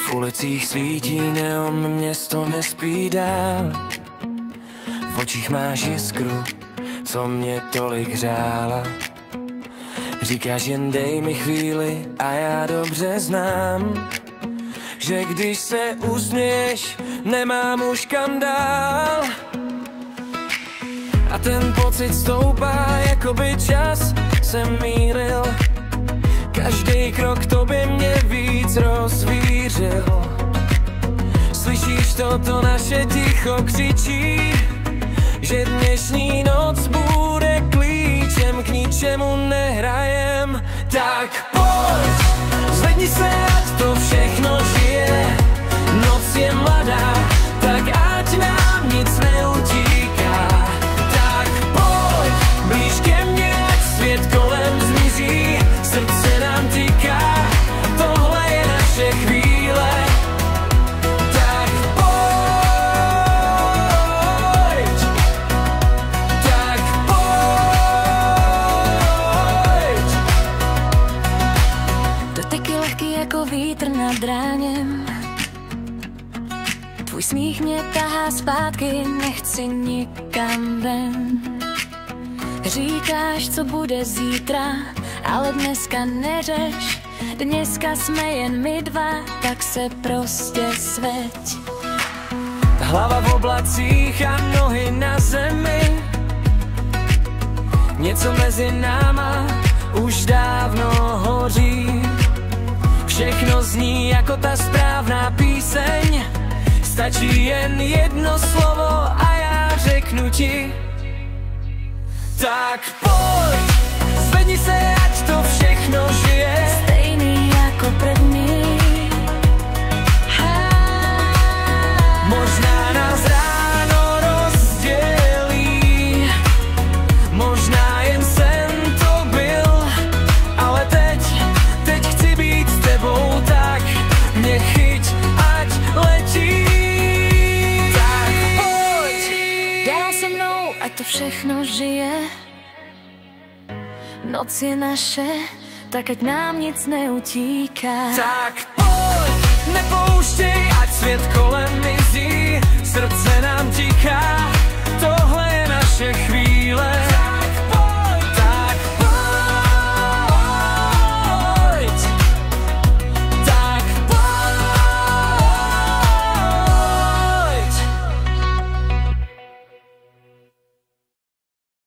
V ulicích svítí neon, město nespí dál. V očích máš jiskru, co mě tolik hřála. Říkáš jen dej mi chvíli a já dobře znám, že když se usměješ, nemám už kam dál. A ten pocit stoupá, jako by čas se mýlil. Každý krok tobě mě víc rozvířil. Slyšíš to naše ticho křičí, že dnešní noc bude klíčem, k ničemu nehrajem. Tak pojď, zvedni se, ať to všechno žije. Noc je mladá, tak ať nám nic neutíká. Tak pojď, blíž ke mně, ať svět kolem zmizí. Srdce nám týká, tohle je naše chvíle. Tak pojď, tak pojď. Dotek je lehký jako vítr nad ráněm. Tvůj smích mě tahá zpátky, nechci nikam ven. Říkáš, co bude zítra, ale dneska neřeš. Dneska jsme jen my dva, tak se prostě sveď. Hlava v oblacích a nohy na zemi. Něco mezi náma už dávno hoří. Všechno zní jako ta správná píseň. Stačí jen jedno slovo a já řeknu ti. Tak pojď, zvedni se, ať to všechno žije. Stejný jako první. Možná nás ráno rozdělí, možná jen sen to byl, ale teď chci být s tebou, tak mě chyť, ať letí. Tak pojď, Dál se mnou, ať to všechno žije. Noc je naše, tak ať nám nic neutíká. tak pojď, nepouštěj, ať svět kolem mizí. Srdce nám tiká,